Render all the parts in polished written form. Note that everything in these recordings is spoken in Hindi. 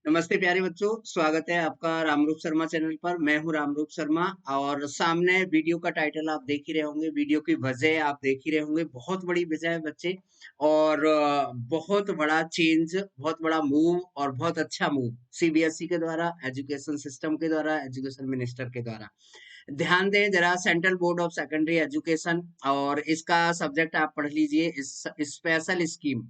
नमस्ते प्यारे बच्चों, स्वागत है आपका रामरूप शर्मा चैनल पर। मैं हूं रामरूप शर्मा और सामने वीडियो का टाइटल आप देख ही रहे होंगे, वीडियो की वजह आप देख ही रहे होंगे। बहुत बड़ी वजह है बच्चे और बहुत बड़ा चेंज, बहुत बड़ा मूव और बहुत अच्छा मूव सीबीएसई के द्वारा, एजुकेशन सिस्टम के द्वारा, एजुकेशन मिनिस्टर के द्वारा। ध्यान दें जरा, central board of secondary education और इसका सब्जेक्ट आप पढ़ लीजिए, special scheme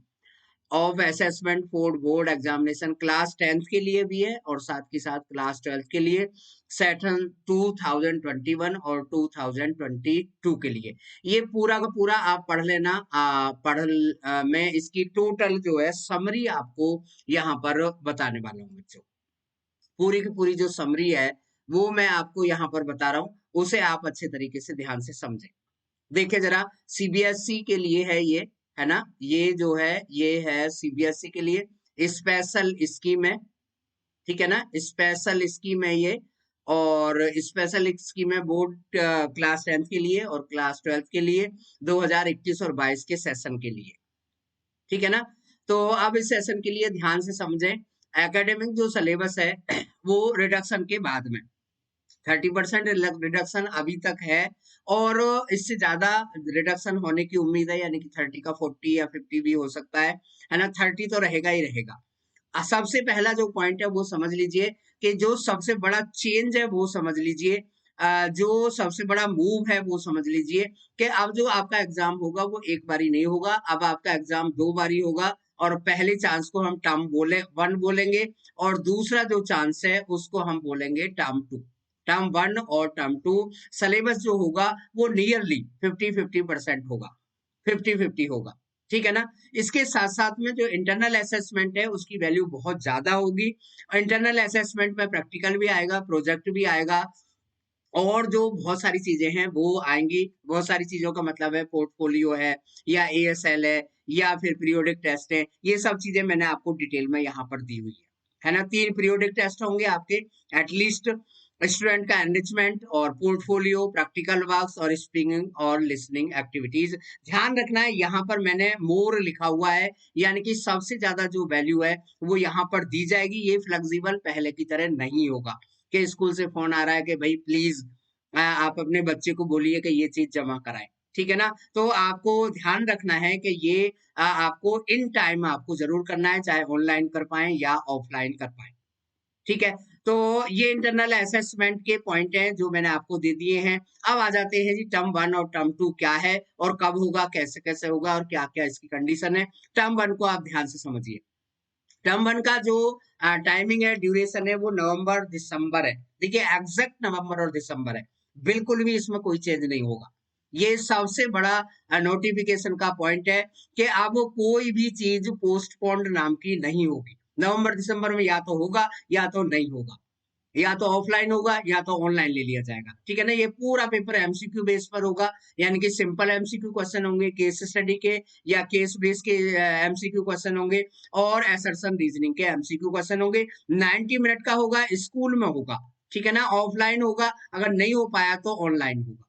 of assessment for board examination class 10th के लिए भी है और साथ के साथ क्लास 12th के लिए सेशन 2021 और 2022 के लिए। ये पूरा का पूरा आप पढ़ लेना। मैं इसकी टोटल जो है समरी आपको यहाँ पर बताने वाला हूँ बच्चों। पूरी की पूरी जो समरी है वो मैं आपको यहाँ पर बता रहा हूँ, उसे आप अच्छे तरीके से ध्यान से समझें। देखिए जरा, सीबीएसई के लिए है ये, है ना, ये जो है ये है सीबीएसई के लिए स्पेशल स्कीम है। ठीक है ना, स्पेशल स्कीम है ये और स्पेशल स्कीम है बोर्ड क्लास 10th के लिए और क्लास 12th के लिए 2021 और 22 के सेशन के लिए। ठीक है ना, तो अब इस सेशन के लिए ध्यान से समझें। एकेडमिक जो सिलेबस है वो रिडक्शन के बाद में 30% रिडक्शन अभी तक है और इससे ज्यादा रिडक्शन होने की उम्मीद है, यानी कि 30 का 40 या 50 भी हो सकता है ना। 30 तो रहेगा ही रहेगा। सबसे पहला जो पॉइंट है वो समझ लीजिए कि जो सबसे बड़ा चेंज है वो समझ लीजिए। जो सबसे बड़ा मूव है वो समझ लीजिए कि अब जो आपका एग्जाम होगा वो एक बारी नहीं होगा, अब आपका एग्जाम दो बारी होगा। और पहले चांस को हम टर्म बोले 1 बोलेंगे और दूसरा जो चांस है उसको हम बोलेंगे टर्म 2। टर्म 1 और टर्म 2 सिलेबस जो होगा वो नियरली 50-50% होगा, 50-50 होगा। ठीक है ना। इसके साथ साथ में जो इंटरनल असेसमेंट है उसकी वैल्यू बहुत ज्यादा होगी। इंटरनल असेसमेंट में प्रैक्टिकल भी आएगा, प्रोजेक्ट भी आएगा और जो बहुत सारी चीजें हैं वो आएंगी। बहुत सारी चीजों का मतलब है पोर्टफोलियो है या एएसएल है फिर पीरियोडिक टेस्ट है। ये सब चीजें मैंने आपको डिटेल में यहाँ पर दी हुई है ना। 3 पीरियोडिक टेस्ट होंगे आपके एटलीस्ट। स्टूडेंट का एनरिचमेंट और पोर्टफोलियो, प्रैक्टिकल वर्क्स और स्पीकिंग और लिसनिंग एक्टिविटीज। ध्यान रखना है यहाँ पर मैंने मोर लिखा हुआ है, यानी कि सबसे ज्यादा जो वैल्यू है वो यहाँ पर दी जाएगी। ये फ्लेक्सिबल पहले की तरह नहीं होगा कि स्कूल से फोन आ रहा है कि भाई प्लीज आप अपने बच्चे को बोलिए कि ये चीज जमा कराए। ठीक है ना, तो आपको ध्यान रखना है कि ये आपको इन टाइम आपको जरूर करना है, चाहे ऑनलाइन कर पाए या ऑफलाइन कर पाए। ठीक है, तो ये इंटरनल असेसमेंट के पॉइंट हैं जो मैंने आपको दे दिए हैं। अब आ जाते हैं जी टर्म 1 और टर्म 2 क्या है और कब होगा, कैसे कैसे होगा और क्या क्या इसकी कंडीशन है। टर्म 1 को आप ध्यान से समझिए। टर्म 1 का जो टाइमिंग है, ड्यूरेशन है, वो नवंबर दिसंबर है। देखिए एग्जैक्ट नवंबर और दिसंबर है, बिल्कुल भी इसमें कोई चेंज नहीं होगा। ये सबसे बड़ा नोटिफिकेशन का पॉइंट है कि अब कोई भी चीज पोस्टपोन्ड नाम की नहीं होगी। नवंबर दिसंबर में या तो होगा या तो नहीं होगा, या तो ऑफलाइन होगा या तो ऑनलाइन ले लिया जाएगा। ठीक है ना, ये पूरा पेपर एमसीक्यू बेस पर होगा, यानी कि सिंपल एमसीक्यू क्वेश्चन होंगे, केस स्टडी के या केस बेस के एमसीक्यू क्वेश्चन होंगे और असर्शन रीजनिंग के एमसीक्यू क्वेश्चन होंगे। 90 मिनट का होगा, स्कूल में होगा। ठीक है ना, ऑफलाइन होगा, अगर नहीं हो पाया तो ऑनलाइन होगा।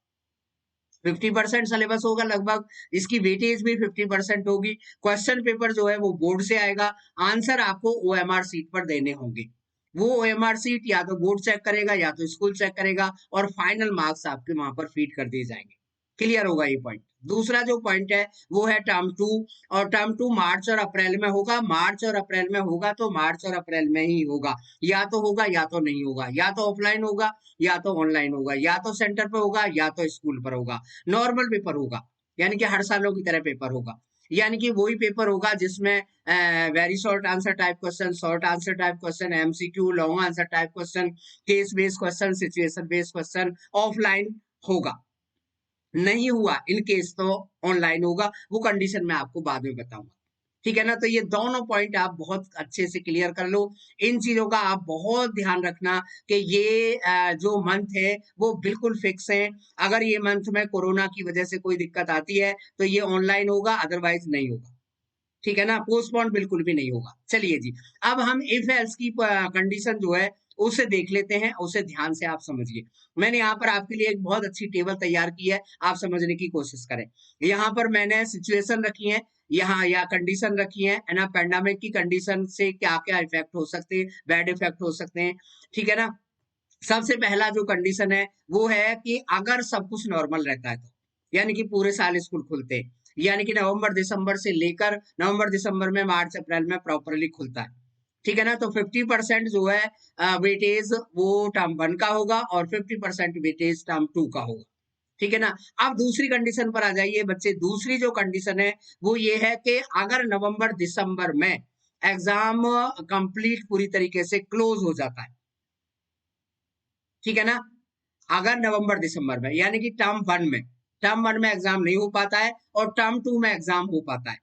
50% सिलेबस होगा लगभग, इसकी वेटेज भी 50% होगी। क्वेश्चन पेपर जो है वो बोर्ड से आएगा, आंसर आपको ओएमआर सीट पर देने होंगे। वो ओएमआर सीट या तो बोर्ड चेक करेगा या तो स्कूल चेक करेगा और फाइनल मार्क्स आपके वहां पर फीड कर दिए जाएंगे। क्लियर होगा ये पॉइंट। दूसरा जो पॉइंट है वो है टर्म 2 और टर्म 2 मार्च और अप्रैल में होगा। मार्च और अप्रैल में होगा तो मार्च और अप्रैल में ही होगा, या तो होगा या तो नहीं होगा, या तो ऑफलाइन होगा या तो ऑनलाइन होगा, या तो सेंटर पे होगा या तो स्कूल पर होगा। नॉर्मल पेपर होगा, यानी कि हर सालों की तरह पेपर होगा। यानी कि वही पेपर होगा जिसमें very short answer type question, short answer type question, MCQ, long answer type question, case based question, situation based question offline होगा। नहीं हुआ इन केस तो ऑनलाइन होगा, वो कंडीशन मैं आपको बाद में बताऊंगा। ठीक है ना, तो ये दोनों पॉइंट आप बहुत अच्छे से क्लियर कर लो। इन चीजों का आप बहुत ध्यान रखना कि ये जो मंथ है वो बिल्कुल फिक्स है। अगर ये मंथ में कोरोना की वजह से कोई दिक्कत आती है तो ये ऑनलाइन होगा, अदरवाइज नहीं होगा। ठीक है ना, पोस्टपोन बिल्कुल भी नहीं होगा। चलिए जी, अब हम इफ एल्स की कंडीशन जो है उसे देख लेते हैं, उसे ध्यान से आप समझिए। मैंने यहाँ पर आपके लिए एक बहुत अच्छी टेबल तैयार की है, आप समझने की कोशिश करें। यहाँ पर मैंने सिचुएशन रखी है, यहाँ या कंडीशन रखी है ना, पेंडेमिक की कंडीशन से क्या क्या इफेक्ट हो सकते हैं, बैड इफेक्ट हो सकते हैं, ठीक है ना। सबसे पहला जो कंडीशन है वो है कि अगर सब कुछ नॉर्मल रहता है तो, यानी कि पूरे साल स्कूल खुलते हैं, यानी कि नवंबर दिसंबर से लेकर नवंबर दिसंबर में मार्च अप्रैल में प्रॉपरली खुलता है, ठीक है ना। तो 50% जो है वेटेज वो टर्म 1 का होगा और 50% वेटेज टर्म 2 का होगा, ठीक है ना। अब दूसरी कंडीशन पर आ जाइए बच्चे। दूसरी जो कंडीशन है वो ये है कि अगर नवंबर दिसंबर में एग्जाम कंप्लीट पूरी तरीके से क्लोज हो जाता है, ठीक है ना। अगर नवंबर दिसंबर में यानी कि टर्म वन में एग्जाम नहीं हो पाता है और टर्म 2 में एग्जाम हो पाता है,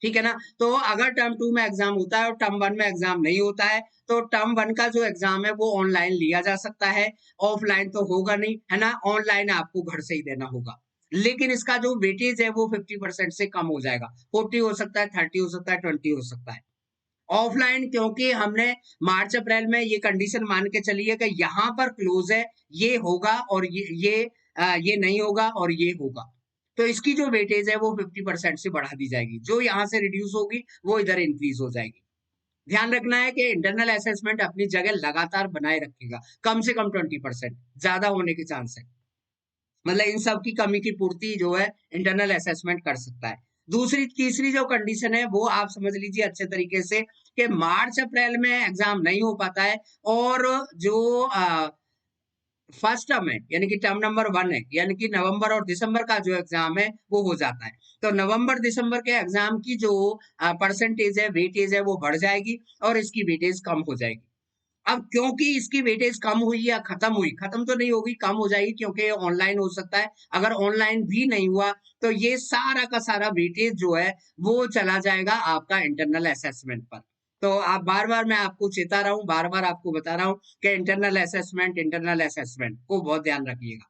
ठीक है ना। तो अगर टर्म 2 में एग्जाम होता है और टर्म 1 में एग्जाम नहीं होता है तो टर्म 1 का जो एग्जाम है वो ऑनलाइन लिया जा सकता है, ऑफलाइन तो होगा नहीं, है ना। ऑनलाइन आपको घर से ही देना होगा, लेकिन इसका जो वेटेज है वो 50% से कम हो जाएगा, 40 हो सकता है, 30 हो सकता है, 20 हो सकता है ऑफलाइन, क्योंकि हमने मार्च अप्रैल में ये कंडीशन मान के चली है कि यहाँ पर क्लोज है, ये होगा और ये नहीं होगा और ये होगा, तो इसकी जो वेटेज है वो 50% से बढ़ा दी जाएगी, जो यहाँ से रिड्यूस होगी वो इधर इंक्रीज हो जाएगी। ध्यान रखना है कि इंटरनल असेसमेंट अपनी जगह लगातार बनाए रखेगा, कम से कम 20%, ज्यादा होने के चांस है, मतलब इन सब की कमी की पूर्ति जो है इंटरनल असेसमेंट कर सकता है। दूसरी तीसरी जो कंडीशन है वो आप समझ लीजिए अच्छे तरीके से कि मार्च अप्रैल में एग्जाम नहीं हो पाता है और जो फर्स्ट टर्म है यानी कि टर्म नंबर 1 है, यानी कि नवंबर और दिसंबर का जो एग्जाम है वो हो जाता है, तो नवंबर दिसंबर के एग्जाम की जो परसेंटेज है, वेटेज है, वो बढ़ जाएगी और इसकी वेटेज कम हो जाएगी। अब क्योंकि इसकी वेटेज कम हुई या खत्म हुई, खत्म तो नहीं होगी, कम हो जाएगी क्योंकि ऑनलाइन हो सकता है, अगर ऑनलाइन भी नहीं हुआ तो ये सारा का सारा वेटेज जो है वो चला जाएगा आपका इंटरनल असेसमेंट पर। तो आप बार बार मैं आपको चेता रहा हूँ, बार बार आपको बता रहा हूँ कि इंटरनल असेसमेंट को बहुत ध्यान रखिएगा,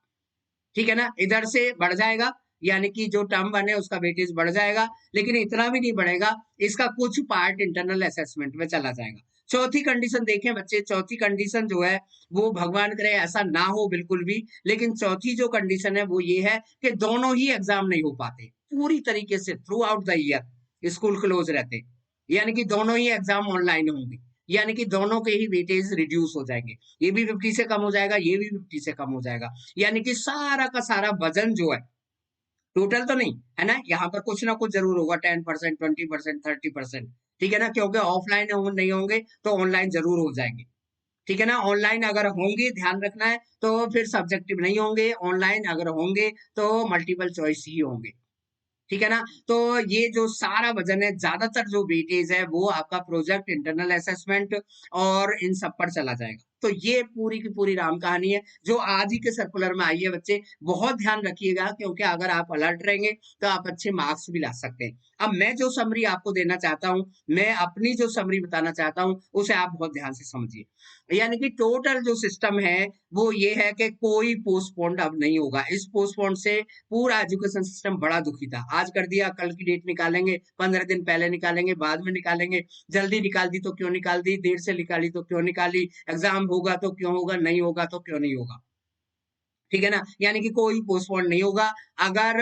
ठीक है ना। इधर से बढ़ जाएगा, यानी कि जो टर्म 1 है उसका वेटेज बढ़ जाएगा, लेकिन इतना भी नहीं बढ़ेगा, इसका कुछ पार्ट इंटरनल असेसमेंट में चला जाएगा। चौथी कंडीशन देखें बच्चे, चौथी कंडीशन जो है वो भगवान करे ऐसा ना हो बिल्कुल भी, लेकिन चौथी जो कंडीशन है वो ये है कि दोनों ही एग्जाम नहीं हो पाते पूरी तरीके से through out the year, school close रहते, यानी कि दोनों ही एग्जाम ऑनलाइन होंगे, यानी कि दोनों के ही वेटेज रिड्यूस हो जाएंगे, ये भी 50 से कम हो जाएगा, ये भी 50 से कम हो जाएगा, यानी कि सारा का सारा वजन जो है, टोटल तो नहीं है ना, यहाँ पर कुछ ना कुछ जरूर होगा, 10%, 20%, 30%, ठीक है ना, क्योंकि ऑफलाइन नहीं होंगे तो ऑनलाइन जरूर हो जाएंगे, ठीक है ना। ऑनलाइन अगर होंगे, ध्यान रखना है, तो फिर सब्जेक्टिव नहीं होंगे, ऑनलाइन अगर होंगे तो मल्टीपल चॉइस ही होंगे, ठीक है ना। तो ये जो सारा वजन है, ज्यादातर जो वेटेज है वो आपका प्रोजेक्ट, इंटरनल असेसमेंट और इन सब पर चला जाएगा। तो ये पूरी की पूरी राम कहानी है जो आज ही के सर्कुलर में आई है बच्चे, बहुत ध्यान रखिएगा, क्योंकि अगर आप अलर्ट रहेंगे तो आप अच्छे मार्क्स भी ला सकते हैं। अब मैं जो समरी आपको देना चाहता हूँ, मैं अपनी जो समरी बताना चाहता हूँ उसे आप बहुत ध्यान से समझिए। यानी कि टोटल जो सिस्टम है वो ये है कि कोई पोस्टपोन्ड अब नहीं होगा, इस पोस्टपोन्ड से पूरा एजुकेशन सिस्टम बड़ा दुखी था, आज कर दिया, कल की डेट निकालेंगे, 15 दिन पहले निकालेंगे, बाद में निकालेंगे, जल्दी निकाल दी तो क्यों निकाल दी, देर से निकाली तो क्यों निकाली, एग्जाम होगा तो क्यों होगा, नहीं होगा तो क्यों नहीं होगा, ठीक है ना। यानी कि कोई पोस्टपोन नहीं होगा। अगर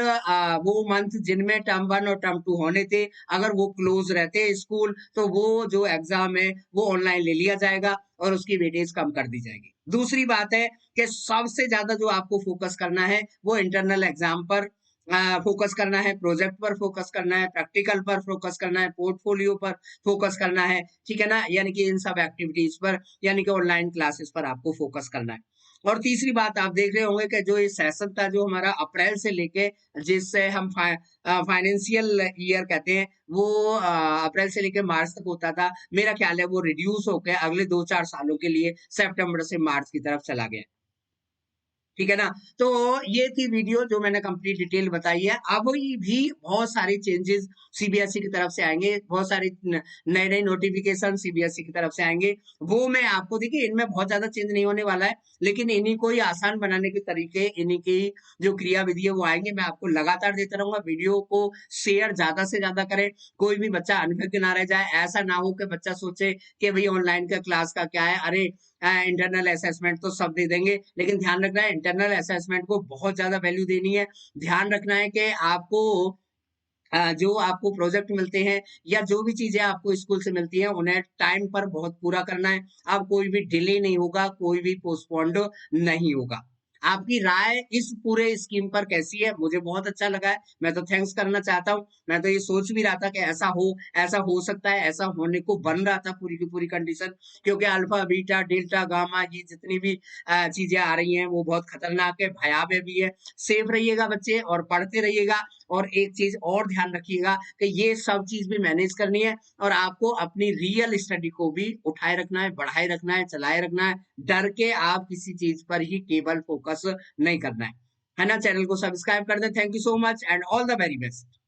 वो मंथ जिनमें टर्म 1 और टर्म 2 होने थे, अगर वो क्लोज रहते स्कूल, तो वो जो एग्जाम है वो ऑनलाइन ले लिया जाएगा और उसकी वेटेज कम कर दी जाएगी। दूसरी बात है कि सबसे ज्यादा जो आपको फोकस करना है वो इंटरनल एग्जाम पर फोकस करना है, प्रोजेक्ट पर फोकस करना है, प्रैक्टिकल पर फोकस करना है, पोर्टफोलियो पर फोकस करना है, ठीक है ना। यानी कि इन सब एक्टिविटीज पर, यानी कि ऑनलाइन क्लासेस पर आपको फोकस करना है। और तीसरी बात आप देख रहे होंगे कि जो ये सेशन था जो हमारा अप्रैल से लेके, जिससे हम फाइनेंशियल ईयर कहते हैं, वो अप्रैल से लेके मार्च तक होता था, मेरा ख्याल है वो रिड्यूस होकर अगले 2-4 सालों के लिए सितंबर से मार्च की तरफ चला गया, ठीक है ना। तो ये थी वीडियो जो मैंने कंप्लीट डिटेल बताई है। अब ये भी बहुत सारे चेंजेस सीबीएसई की तरफ से आएंगे, बहुत सारे नए नए नोटिफिकेशन सीबीएसई की तरफ से आएंगे, वो मैं आपको, देखिए इनमें बहुत ज्यादा चेंज नहीं होने वाला है, लेकिन इन्हीं को ही आसान बनाने के तरीके, इन्हीं की जो क्रिया विधि है वो आएंगे, मैं आपको लगातार देता रहूंगा। वीडियो को शेयर ज्यादा से ज्यादा करें, कोई भी बच्चा अनभिज्ञ ना रह जाए, ऐसा ना हो कि बच्चा सोचे कि भाई ऑनलाइन का क्लास का क्या है, अरे इंटरनल असेसमेंट तो सब दे देंगे, लेकिन ध्यान रखना है इंटरनल असेसमेंट को बहुत ज्यादा वैल्यू देनी है। ध्यान रखना है कि आपको जो आपको प्रोजेक्ट मिलते हैं या जो भी चीजें आपको स्कूल से मिलती हैं उन्हें टाइम पर बहुत पूरा करना है। अब कोई भी डिले नहीं होगा, कोई भी पोस्टपोन्ड नहीं होगा। आपकी राय इस पूरे स्कीम पर कैसी है? मुझे बहुत अच्छा लगा है, मैं तो थैंक्स करना चाहता हूँ। मैं तो ये सोच भी रहा था कि ऐसा हो सकता है, ऐसा होने को बन रहा था पूरी की पूरी कंडीशन, क्योंकि अल्फा बीटा डेल्टा गामा ये जितनी भी चीजें आ रही हैं वो बहुत खतरनाक है, भयावह भी है। सेफ रहिएगा बच्चे और पढ़ते रहिएगा। और एक चीज और ध्यान रखिएगा कि ये सब चीज भी मैनेज करनी है और आपको अपनी रियल स्टडी को भी उठाए रखना है, बढ़ाए रखना है, चलाए रखना है। डर के आप किसी चीज पर ही केवल फोकस नहीं करना है ना? चैनल को सब्सक्राइब कर दें। Thank you so much and all the very best.